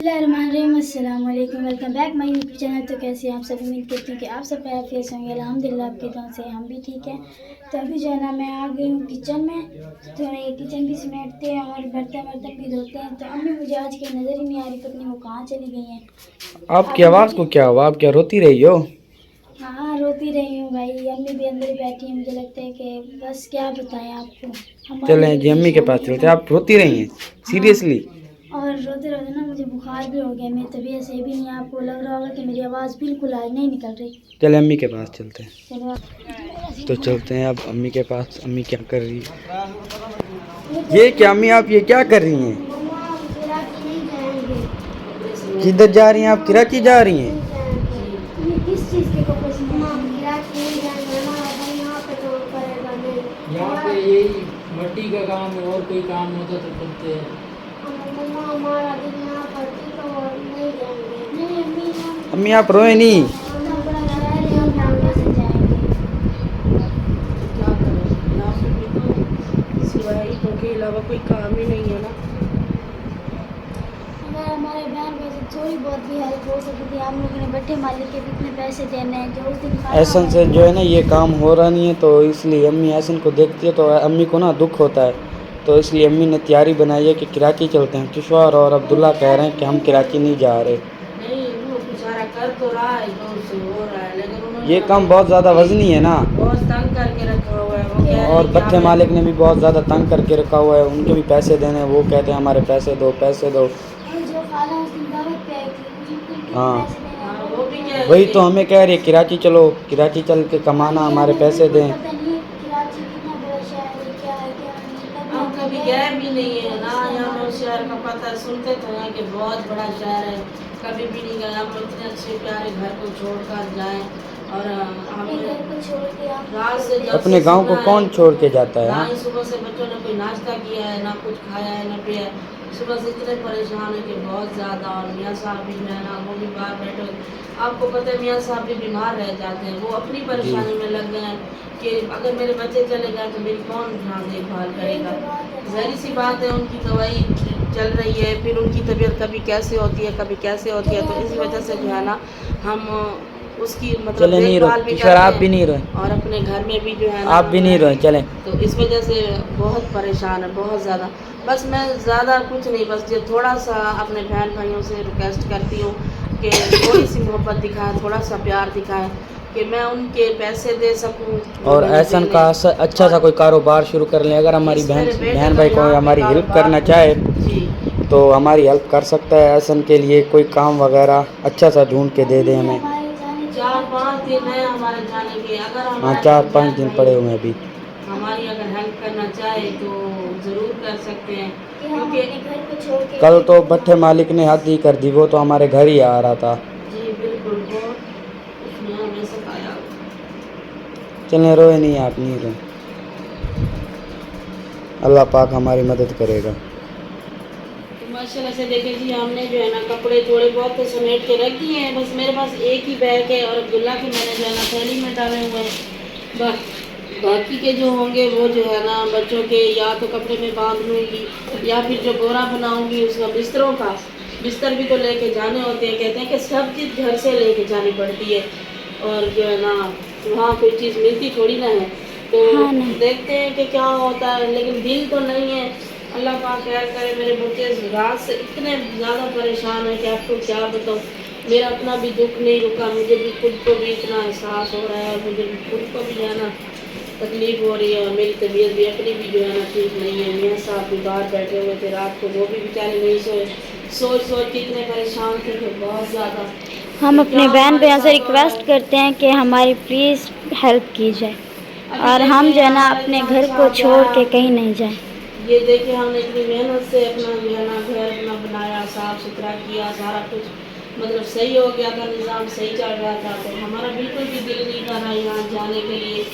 अस्सलाम वालेकुम, welcome back my YouTube channel. तो कैसे हैं आप सब? उम्मीद करती हूँ कि आप सब खैरियत से होंगे। अल्हम्दुलिल्लाह आपकी दुआ से हम भी ठीक हैं। तो अभी जो है ना मैं आ गई हूँ किचन में। तो ये किचन भी समेटते हैं और बर्तन भी धोते हैं। तो अम्मी मुझे आज कहीं नज़र ही नहीं आ रही, पता नहीं वो कहाँ चली गई हैं। आपकी आवाज़ को क्या हुआ? आप क्या रोती रही हो? हाँ रोती रही हूँ भाई, अम्मी भी अंदर बैठी हैं। मुझे लगता है कि बस क्या बताएं आपको, चलें जी अम्मी के पास चलते हैं। आप रोती रही हैं सीरियसली? और रोते रोते ना मुझे बुखार भी हो गया, मेरी तबीयत सही भी नहीं है। आपको लग रहा होगा कि मेरी आवाज़ बिल्कुल आज नहीं निकल रही। चले अम्मी के पास चलते हैं। चलो तो चलते हैं अब अम्मी के पास। अम्मी क्या कर रही है? ये क्या अम्मी, आप ये क्या कर रही हैं? किधर जा रही हैं आप? कराची जा रही हैं? किस चीज़ के कपड़े यहाँ पे यही मट्टी का काम है, और कोई काम होता तो करते हैं। अम्मी आप रोए नहीं। सिवाय के अलावा कोई काम ही नहीं है ना। अगर हमारे बहन भाई से थोड़ी बहुत भी हेल्प हो सकती थी। हम लोगों ने भट्टे मालिक के भी इतने पैसे देने हैं जो उस दिन ऐसन से जो है ना ये काम हो रहा नहीं है, तो इसलिए अम्मी ऐसन को देखती है तो अम्मी को ना दुख होता है। तो इसलिए अम्मी ने तैयारी बनाई है कि कराची चलते हैं। किशोर और अब्दुल्ला कह रहे हैं कि हम कराची नहीं जा रहे। नहीं वो बेचारा कर तो रहा है, जो से हो रहा है, लेकिन उन्होंने ये काम बहुत ज़्यादा वजनी है ना, बहुत तंग करके रखा हुआ है। वो कह रहे और हैं कि भट्टे आप- मालिक ने भी बहुत ज़्यादा तंग करके रखा हुआ है। उनके भी पैसे देने हैं, वो कहते हैं हमारे पैसे दो पैसे दो। जो खाला उस दिन दावत पे आई थी, उनके हाँ। पैसे देने हैं। हाँ, वो भी कह रही वही है। तो हमें कह रही है कराची चलो, कराची चल के कमाना, हमारे पैसे दें। पता नहीं कराची कितना बड़ा शहर है, क्या है क्या नहीं। हम कभी गए भी नहीं है ना, यहाँ पर शहर का पता सुनते तो हैं कि बहुत बड़ा शहर है, कभी भी नहीं गए। हम इतने अच्छे प्यारे घर को छोड़कर जाएं और हम घर को छोड़ के आप रात से जब अपने से गांव को सुबह कौन है, छोड़ के जाता है? ना हाँ? ही सुबह से बच्चों ने कोई नाश्ता किया है, ना कुछ खाया है, ना पिया है। सुबह से इतने परेशान है कि बहुत ज़्यादा। और मियाँ साहब भी जो है ना वो भी बाहर बैठे हुए। आपको पता है मियाँ साहब भी बीमार रह जाते हैं, वो अपनी परेशानी में लग गए हैं कि अगर मेरे बच्चे चले गए तो मेरी कौन ध्यान देखभाल करेगा। ज़ाहिर सी बात है, उनकी दवाई चल रही है, फिर उनकी तबीयत कभी कैसे होती है कभी कैसे होती है। तो इस वजह से जो है ना हम उसकी मतलब चले नहीं देखभाल रोए भी किशोर, आप करते भी हैं नहीं रोए, और अपने घर में भी जो है ना आप भी नहीं रोए। चलें। तो इस वजह से बहुत परेशान है, बहुत ज़्यादा। बस मैं ज़्यादा कुछ नहीं, बस ये थोड़ा सा अपने बहन भाइयों से रिक्वेस्ट करती हूँ कि थोड़ी सी मोहब्बत दिखाएं, थोड़ा सा प्यार दिखाएं कि मैं उनके पैसे दे सकूं। और ऐसन का अच्छा सा कोई कारोबार शुरू कर लें। अगर हमारी बहन भाई को हमारी हेल्प करना चाहे जी तो हमारी हेल्प कर सकता है। ऐसन के लिए कोई काम वगैरह अच्छा सा ढूंढ के दे दें हमें। 4-5 दिन है हमारे जाने के। अगर हाँ, हमारे 4-5 दिन पड़े हुए हैं अभी। हमारी अगर हेल्प करना चाहे तो ज़रूर कर सकते हैं, क्योंकि घर को छोड़ के कल तो भट्टे मालिक ने हद ही कर दी, वो तो हमारे घर ही आ रहा था। जी बिल्कुल वो उसने हमें सताया। चलें, रोए नहीं, आप नहीं रोए। अल्लाह पाक हमारी मदद करेगा। तो माशाल्लाह से देखें जी, हमने जो है ना कपड़े थोड़े बहुत तो समेट के रख दिए हैं। बस मेरे पास एक ही बैग है और अब्दुल्ला के मैंने जो है ना थैली में डाले हुए हैं। बाकी के जो होंगे वो जो है ना बच्चों के या तो कपड़े में बांध लूँगी या फिर जो बोरा बनाऊँगी उसका बिस्तरों का। बिस्तर भी तो लेके जाने होते हैं, कहते हैं कि सब चीज़ घर से लेके जानी पड़ती है और जो है ना वहाँ कोई चीज़ मिलती थोड़ी ना है। तो हाँ नहीं। देखते हैं कि क्या होता है, लेकिन दिल तो नहीं है। अल्लाह पाक खैर करे। मेरे बच्चे रात से इतने ज़्यादा परेशान हैं कि आपको क्या बताऊँ। मेरा अपना भी दुख नहीं रुका, मुझे भी खुद को भी इतना एहसास हो रहा है और मुझे भी खुद को भी जो है ना तकलीफ़ हो रही है। और मेरी तबीयत भी अपनी भी जो है ना ठीक नहीं है। मियाँ साहब भी बाहर बैठे हुए थे रात को, वो भी बेचारे नहीं सोए। सोच सोच के इतने परेशान थे कि बहुत ज़्यादा। हम अपने बहन भैया से रिक्वेस्ट करते हैं कि हमारी प्लीज़ हेल्प की जाए और हम जो है ना अपने घर को छोड़ के कहीं नहीं जाएं। ये देखिए हमने इतनी मेहनत से अपना जो है ना घर अपना बनाया, साफ़ सुथरा किया, सारा कुछ मतलब सही हो गया था, निज़ाम सही चल रहा था। तो हमारा बिल्कुल भी दिल नहीं कर रहा यहाँ जाने के लिए।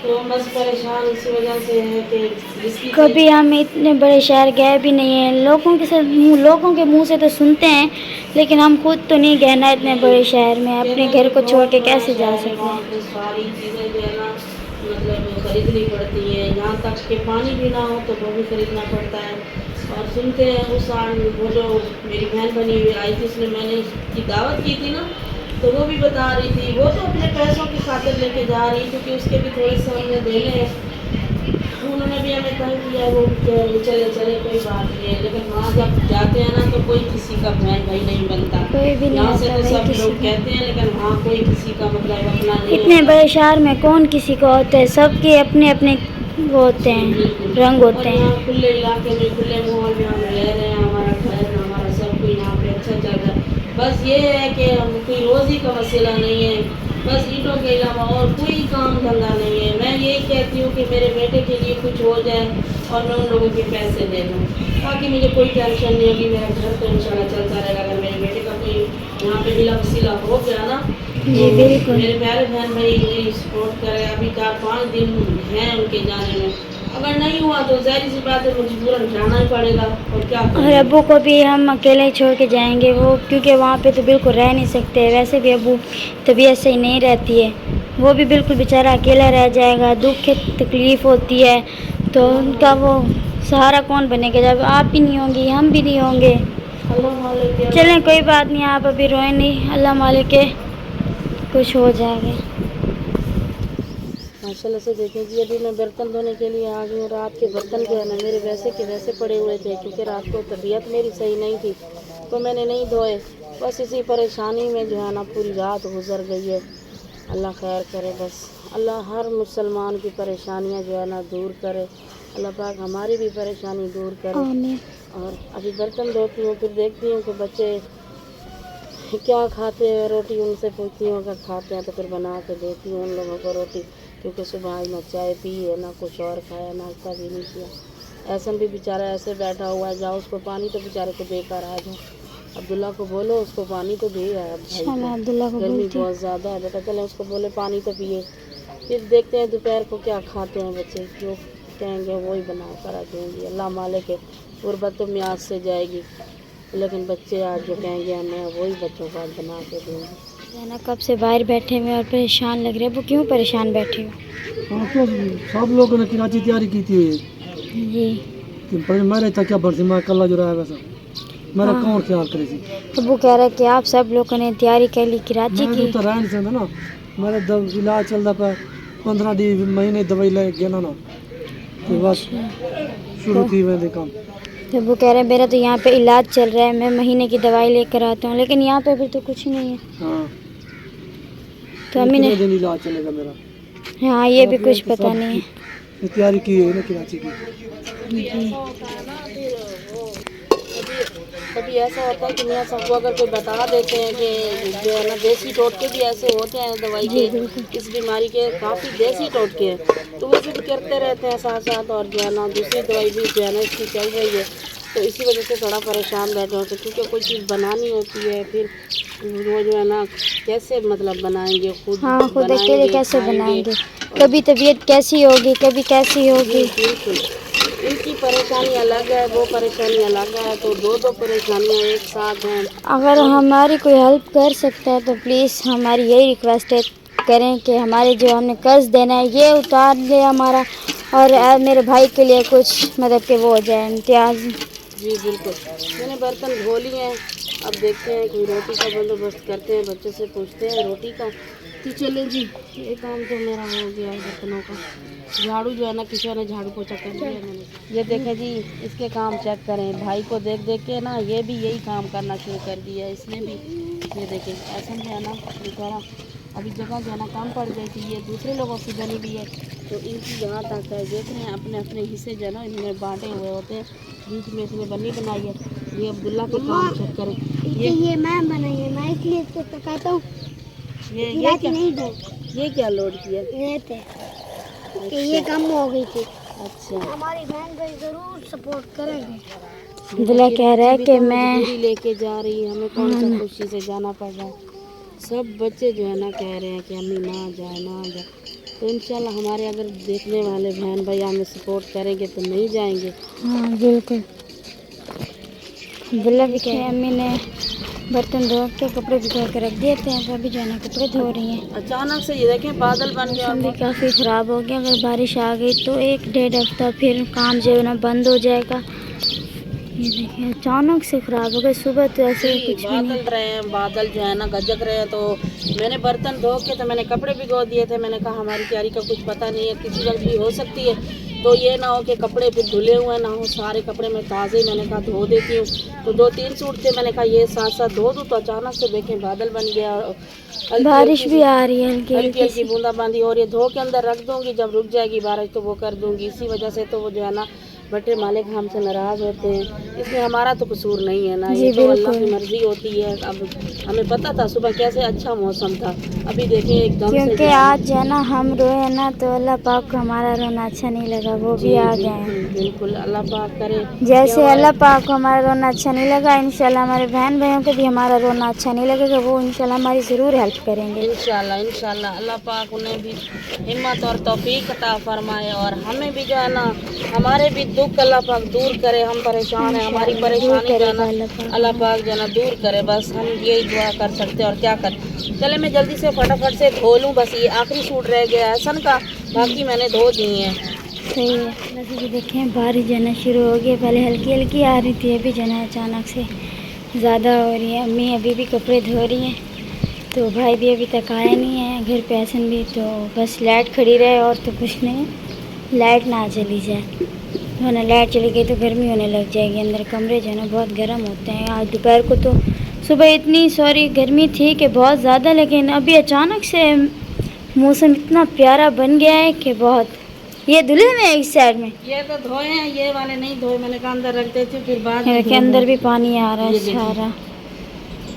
तो हम बस परेशान इसी वजह से है कि जिसकी कभी हम इतने बड़े शहर गए भी नहीं हैं। लोगों के मुंह से तो सुनते हैं, लेकिन हम खुद तो नहीं गए ना इतने बड़े शहर में। अपने घर को छोड़ के कैसे जा सकते वहाँ हैं? पे सारी चीज़ें जो है ना मतलब खरीदनी पड़ती है। यहाँ तक कि पानी भी ना हो तो वो भी खरीदना पड़ता है। और सुनते हैं उस वो जो मेरी बहन बनी हुई आई थी, उसने मैंने उसकी दावत की थी ना, तो वो भी बता रही थी वो तो अपने पैसों की खातिर लेके जा रही, क्योंकि उसके भी थोड़े से हमने देने हैं। उन्होंने भी हमें तंग किया, वो चले चले कोई बात नहीं है, लेकिन वहाँ जब जाते हैं ना तो कोई किसी का बहन भाई नहीं बनता। कोई भी नहीं यहाँ से होता तो भाई सब किसी लोग का। कहते हैं, लेकिन वहाँ कोई किसी का मतलब अपना नहीं इतने होता। बड़े शहर में कौन किसी को होता है, सबके अपने अपने वो होते हैं, रंग और होते यहाँ हैं। खुले इलाके में खुले माहौल में हम रह रहे हैं, हमारा घर हमारा सब कुछ यहाँ पे अच्छा चल रहा है। बस ये है कि हम कोई रोज़ी का मसला नहीं है, बस ईंटों के अलावा और कोई काम धंधा नहीं है। मैं ये कहती हूँ कि मेरे बेटे के लिए कुछ हो जाए और मैं उन लोगों के पैसे दे दूँ, ताकि मुझे कोई टेंशन नहीं होगी, मेरा घर तो इंशाल्लाह चलता रहेगा। अगर मेरे बेटे का कोई यहाँ पे मिला वसीला हो गया ना, जी तो बिल्कुल। मेरे प्यारे बहन भाई मेरी सपोर्ट करे। अभी 4-5 दिन हैं उनके जाने में, अगर नहीं हुआ तो ज़ाहिर सी बात है मजबूरन जाना ही पड़ेगा, और क्या और करें। अबू को भी हम अकेले ही छोड़ के जाएंगे, वो क्योंकि वहाँ पे तो बिल्कुल रह नहीं सकते। वैसे भी अबू तबीयत सही नहीं रहती है, वो भी बिल्कुल बेचारा अकेला रह जाएगा। दुख तकलीफ़ होती है तो उनका वो सहारा कौन बनेगा जब आप भी नहीं होंगी, हम भी नहीं होंगे। अल्लाह मालिक है। चलें कोई बात नहीं, आप अभी रोएं नहीं, अल्लाह मालिक है, कुछ हो जाएगा। माशाल्लाह से देखें जी, अभी मैं बर्तन धोने के लिए आ गई हूँ। रात के बर्तन जो है ना मेरे वैसे के वैसे पड़े हुए थे, क्योंकि रात को तबीयत मेरी सही नहीं थी तो मैंने नहीं धोए। बस इसी परेशानी में जो है ना पूरी रात गुजर गई है। अल्लाह खैर करे, बस अल्लाह हर मुसलमान की परेशानियाँ जो है ना दूर करे, अल्लाह पाक हमारी भी परेशानी दूर करे। आमीन। और अभी बर्तन धोती हूँ, फिर देखती हूँ कि बच्चे क्या खाते हैं, रोटी उनसे पूछती हूँ, अगर खाते हैं तो फिर बना के देती हूँ उन लोगों को रोटी, क्योंकि सुबह आज ना चाय पी है ना कुछ और खाया, नाश्ता भी नहीं किया। ऐसा भी बेचारा ऐसे बैठा हुआ है, जाओ उसको पानी तो बेचारे को देकर आ जाओ। अब्दुल्ला को बोलो उसको पानी तो दे आए अब भाई मैं को। अब्दुल्ला को गर्मी बोलती हूँ। बहुत ज़्यादा है बेटा, चले उसको बोले पानी तो पिए। फिर देखते हैं दोपहर को क्या खाते हैं बच्चे, जो कहेंगे वही बना कर देंगे। अल्लाह मालिक है, गुरबत तो म्याज से जाएगी, लेकिन बच्चे आज जो कहेंगे हमें वही बच्चों को आज बना के देंगे। है ना, कब से बाहर बैठे हुए और परेशान लग रहे हैं। वो क्यों परेशान बैठे हो? हाँ तो सब लोगों ने कराची तैयारी की थी जी। कि पर मेरे था क्या भरती मैं कल जो रहा है वैसा मेरा हाँ। कौन ख्याल करे थी। अबू कह रहा है कि आप सब लोगों ने तैयारी कर ली कराची मैं की। तो रह नहीं सकता ना, मेरा इलाज चलता पे 15 महीने दवाई ले गया ना तो बस शुरू थी मैंने काम। तो वो कह रहे हैं मेरा तो यहाँ पे इलाज चल रहा है, मैं महीने की दवाई लेकर आता हूँ, लेकिन यहाँ पे भी तो कुछ नहीं है। हाँ तो अम्मी ने, कितने दिन इलाज चलेगा मेरा, हाँ ये भी तो कुछ सब पता नहीं ये तैयारी की है ना कराची की। है। जी। कभी ऐसा होता है कि मियाँ साहब को अगर कोई बता देते हैं कि जो है ना देसी टोटके भी ऐसे होते हैं दवाई जी, के, बिल्कुल। इस बीमारी के काफ़ी देसी टोटके हैं, तो वो भी करते रहते हैं साथ साथ। और जो है ना दूसरी दवाई भी जो है ना इसकी चल रही है, तो इसी वजह से थोड़ा परेशान बैठे होते, क्योंकि कोई चीज़ बनानी होती है, फिर वो जो है ना कैसे मतलब बनाएंगे खुद, हाँ खुद अकेले बनाएंगे, कैसे खाएंगे। बनाएंगे, कभी तबीयत कैसी होगी, कभी कैसी होगी। बिल्कुल, इनकी परेशानी अलग है, वो परेशानी अलग है, तो दो परेशानियां एक साथ हैं। अगर हमारी कोई हेल्प कर सकता है तो प्लीज़ हमारी यही रिक्वेस्ट है, करें कि हमारे जो हमने कर्ज देना है ये उतार दे हमारा, और मेरे भाई के लिए कुछ मतलब कि वो हो जाए इम्तियाज़। जी बिल्कुल, मैंने बर्तन धो लिए हैं, अब देखते हैं कोई रोटी का बंदोबस्त करते हैं, बच्चों से पूछते हैं रोटी का। तो चलें जी, ये काम तो मेरा हो गया है बर्तनों का। झाड़ू जो है ना किसी ने झाड़ू पोछा कर दिया मैंने। ये देखें जी, इसके काम चेक करें, भाई को देख देख के ना ये भी यही काम करना शुरू कर दिया है इसने भी। ये देखें ऐसा जो है ना बेचारा, अभी जगह जो है ना कम पड़ गई थी, ये दूसरे लोगों की बनी हुई है, तो इनकी यहाँ तक है। देख रहे हैं अपने अपने हिस्से जो है ना इनमें बांटे हुए होते हैं, बीच में इसने बनी बनाई है। ये अब्दुल्ला के काम चेक करें, ये मैं बनाई है, मैं इसलिए इसको कहता हूँ ये क्या नहीं दो ये क्या लोड किया? ये थे कि ये कम हो गई थी। अच्छा, हमारी बहन भाई ज़रूर सपोर्ट करेंगे। अब्दुल्ला कह रहा है कि मैं मजबूरी लेके जा रही है, हमें कौन सा खुशी से जाना पड़ रहा है। सब बच्चे जो है ना कह रहे हैं कि अम्मी ना जाए ना जाए, तो इंशाल्लाह हमारे अगर देखने वाले बहन भाई हमें सपोर्ट करेंगे तो नहीं जाएंगे। हाँ बिल्कुल। अब्दुल्ला भी कहे अम्मी ने बर्तन धो के कपड़े भी धो के रख दिए थे, तो अभी जो है ना कपड़े धो रही हैं। अचानक से ये देखें बादल बन गया। मौसम भी काफ़ी ख़राब हो गया, अगर बारिश आ गई तो 1-1.5 हफ्ता फिर काम जो है ना बंद हो जाएगा। ये देखिए अचानक से ख़राब हो गए, सुबह तो ऐसे जी, कुछ भी नहीं। बादल रहे हैं, बादल जो है ना गजक रहे हैं। तो मैंने बर्तन धो के तो मैंने कपड़े भिगो दिए थे। मैंने कहा हमारी तैयारी का कुछ पता नहीं है, किसी वक्त भी हो सकती है। तो ये ना हो कि कपड़े फिर धुले हुए ना हो, सारे कपड़े मैं ताज़े मैंने कहा धो देती हूँ। तो 2-3 सूट थे, मैंने कहा ये साथ साथ धो दूँ। तो अचानक से देखें बादल बन गया, बारिश भी आ रही है हल्की हल्की हल्की हल्की सी। बूंदाबांदी। और ये धो के अंदर रख दूंगी, जब रुक जाएगी बारिश तो वो कर दूंगी। इसी वजह से तो वो जो है ना बटे मालिक हमसे नाराज़ होते हैं। इसमें हमारा तो कसूर नहीं है ना, जी, ये तो अल्लाह की बिल्कुल। मर्ज़ी होती है। अब हमें पता था सुबह कैसे अच्छा मौसम था, अभी देखें एकदम से क्योंकि जो है ना- आज जो है ना हम रोए ना तो अल्लाह पाक को हमारा रोना अच्छा नहीं लगा, वो जी भी आ गए हैं। बिल्कुल बिल्कुल, अल्लाह पाक करे कि जैसे हमारे- अल्लाह पाक को हमारा रोना अच्छा नहीं लगा, इंशाल्लाह हमारे बहन भाइयों को भी हमारा रोना अच्छा नहीं लगेगा, वो इंशाल्लाह हमारी ज़रूर हेल्प करेंगे। इंशाल्लाह इंशाल्लाह अल्लाह पाक उन्हें भी हिम्मत और तौफीक अता फरमाए, और हमें भी जो है ना हमारे भी दुख अल्लाह पाक दूर करे। हम परेशान हैं, हमारी इंशाल्लाह दूर परेशानी जो है ना करेगा अल्लाह पाक जो है ना दूर करे। बस हम यही दुआ कर सकते हैं और क्या कर। चले मैं जल्दी से फटाफट से धो लूँ, बस ये आखिरी सूट रह गया है सन का, बाकी मैंने धो दिए हैं। सही है। वैसे भी देखें बारिश जाना शुरू हो गई, पहले हल्की हल्की आ रही थी, अभी जाना अचानक से ज़्यादा हो रही है। अम्मी अभी भी कपड़े धो रही हैं, तो भाई भी अभी तक आया नहीं है घर पे। ऐसन भी तो बस लाइट खड़ी रहे और तो कुछ नहीं, लाइट ना चली जाए, वरना लाइट चली गई तो गर्मी होने लग जाएगी। अंदर कमरे जो है ना बहुत गर्म होते हैं। आज दोपहर को तो सुबह इतनी गर्मी थी कि बहुत ज़्यादा, लेकिन अभी अचानक से मौसम इतना प्यारा बन गया है कि बहुत। ये धुले में इस साइड में ये तो धोए हैं, ये वाले नहीं धोए, मैंने कहा अंदर रख देती हूँ फिर बाद में के धो अंदर लूँ। भी पानी आ रहा है ये देखिए। सारा।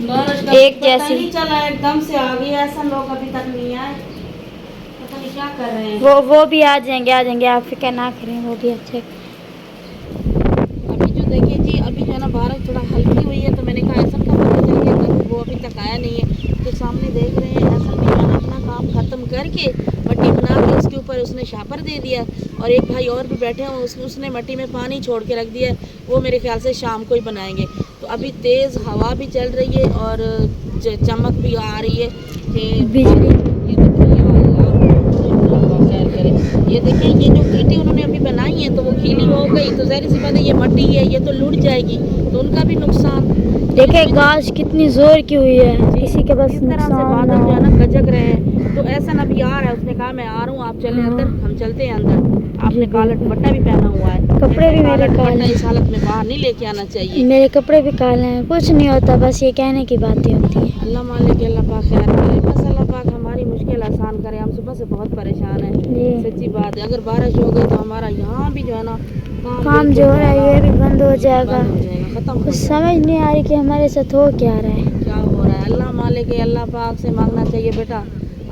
बारिश का एक पता जैसी- नहीं चला, एकदम से आ गई। ऐसा लोग अभी तक नहीं आए, पता नहीं क्या कर रहे हैं। वो भी आ जाएंगे, आप फिक्र ना करें, वो भी अच्छे। अभी जो देखिए जी, अभी जो है ना बारिश थोड़ा हल्की हुई है, तो मैंने कहा ऐसा का पता चल गया, तो वो अभी तक आया नहीं है। तो सामने देख रहे हैं ऐसा भी जो है ना अपना काम ख़त्म करके मट्टी बना के उसके ऊपर उसने शापर दे दिया, और एक भाई और भी बैठे हैं, उसने मट्टी में पानी छोड़ के रख दिया। वो मेरे ख्याल से शाम को ही बनाएंगे। तो अभी तेज़ हवा भी चल रही है और चमक भी आ रही है कि बिजली। ये देखिए अल्लाह खैर करे। ये देखिए ये जो ईंटें उन्होंने अभी बनाई हैं तो वो गीली हो गई, तो ज़ाहिर सी बात है ये मट्टी है, ये तो लुढ़ जाएगी, तो उनका भी नुकसान। देखे गाज कितनी जोर की हुई है, किसी के बस इस तरह से नुकसान बादल ना जो है हो। ना गजक रहे हैं। तो ऐसा ना भी आ रहा है, उसने कहा मैं आ रहा हूँ, आप चले अंदर, हम चलते हैं अंदर। आपने काला दुपट्टा भी पहना हुआ है, कपड़े भी मेरे दुपट्टा काले इस हालत में बाहर नहीं लेके आना चाहिए। मेरे कपड़े भी काले हैं, कुछ नहीं होता, बस ये कहने की बातें होती हैं। अल्लाह मालिक अल्लाह पाक खैर करे, बस अल्लाह पाक हमारी मुश्किल आसान करे। हम सुबह से बहुत परेशान हैं, जी। सच्ची बात है। अगर बारिश हो गई तो हमारा यहाँ भी जो है ना काम जो हो रहा है ये भी बंद हो जाएगा। बंद हो जाएगा, ख़त्म हो कुछ जाएगा। समझ नहीं आ रही कि हमारे साथ हो क्या रहा है। क्या हो रहा है, अल्लाह मालिक है, अल्लाह पाक से मांगना चाहिए। बेटा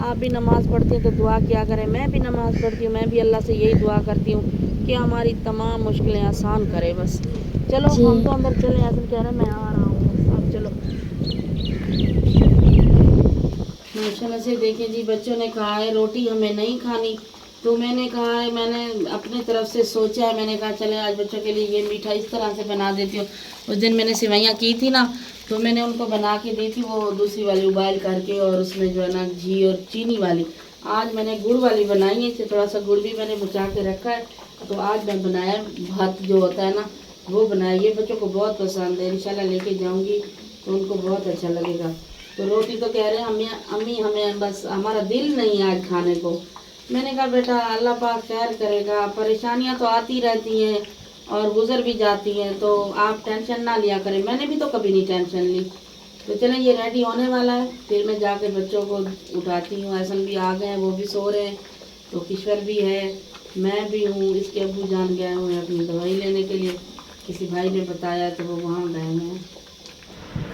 आप भी नमाज़ पढ़ती हैं तो दुआ किया करें, मैं भी नमाज़ पढ़ती हूँ, मैं भी अल्लाह से यही दुआ करती हूँ कि हमारी तमाम मुश्किलें आसान करे। बस चलो जी। हम तो अंदर चले, ऐसा कह रहे हैं मैं आ रहा हूँ, बस आप चलो। माशाल्लाह से देखिए जी, बच्चों ने कहा है रोटी हमें नहीं खानी, तो मैंने कहा है, मैंने अपनी तरफ से सोचा है, मैंने कहा चले आज बच्चों के लिए ये मीठा इस तरह से बना देती हूँ। उस दिन मैंने सेवइयाँ की थी ना, तो मैंने उनको बना के दी थी वो दूसरी वाली उबाल करके, और उसमें जो है ना घी और चीनी वाली। आज मैंने गुड़ वाली बनाई है, इससे थोड़ा सा गुड़ भी मैंने बचा के रखा है। तो आज मैं बनाया भात जो होता है ना वो बनाई है, बच्चों को बहुत पसंद है, इंशाल्लाह लेके जाऊँगी तो उनको बहुत अच्छा लगेगा। तो रोटी तो कह रहे हैं अम्मी हमें बस हमारा दिल नहीं है आज खाने को। मैंने कहा बेटा अल्लाह पाक खैर करेगा, परेशानियां तो आती रहती हैं और गुजर भी जाती हैं, तो आप टेंशन ना लिया करें। मैंने भी तो कभी नहीं टेंशन ली। तो चलें ये रेडी होने वाला है, फिर मैं जाके बच्चों को उठाती हूँ। ऐसन भी आ गए हैं, वो भी सो रहे हैं, तो किश्वर भी है, मैं भी हूँ, इसके अब्बू जान गए हुए हैं अपनी दवाई लेने के लिए, किसी भाई ने बताया तो वो वहाँ गए हैं।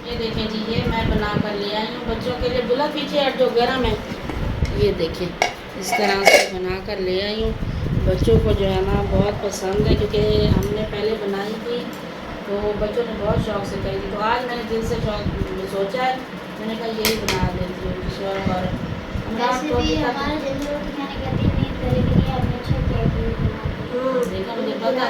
ये देखें जी, ये मैं बना कर ले आई हूँ बच्चों के लिए बुला पीछे जो गर्म है। ये देखिए इस तरह से बना कर ले आई हूँ, बच्चों को जो है ना बहुत पसंद है, क्योंकि हमने पहले बनाई थी तो बच्चों ने बहुत शौक़ से कही थी। तो आज मैंने दिल से सोचा है, मैंने कहा यही बना देती हूँ किशोर और देखा मुझे पता।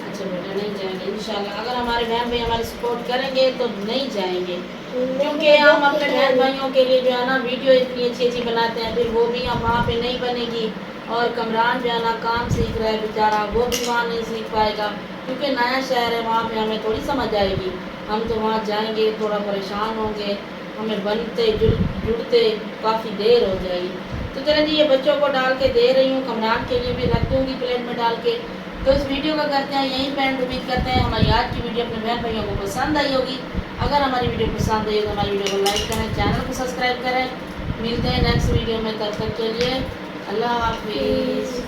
अच्छा बेटा नहीं जाएंगे इंशाल्लाह, अगर हमारे बहन भाई हमारे सपोर्ट करेंगे तो नहीं जाएंगे, क्योंकि हम अपने बहन भाइयों के लिए जो है ना वीडियो इतनी अच्छी अच्छी बनाते हैं, फिर वो भी हम वहाँ पे नहीं बनेगी। और कमरान जो है ना काम सीख रहा है बेचारा, वो भी वहाँ नहीं सीख पाएगा। کیونکہ نیا شہر ہے، وہاں پہ ہمیں تھوڑی سمجھ آئے گی. ہم تو وہاں جائیں گے تھوڑا پریشان ہوں گے، ہمیں بنتے جڑتے کافی دیر ہو جائے گی. تو چلیں جی، یہ بچوں کو ڈال کے دے رہی ہوں، کمران کے لیے بھی رکھ دوں گی پلیٹ میں ڈال کے. تو اس ویڈیو کا کرتے ہیں یہیں پہ اینڈ. امید کرتے ہیں ہماری آج کی ویڈیو اپنے بہن بھائیوں کو پسند آئی ہوگی. اگر ہماری ویڈیو پسند آئی تو ہماری ویڈیو کو لائک کریں، چینل کو سبسکرائب کریں. ملتے ہیں نیکسٹ ویڈیو میں، تب تک کے لیے اللہ حافظ.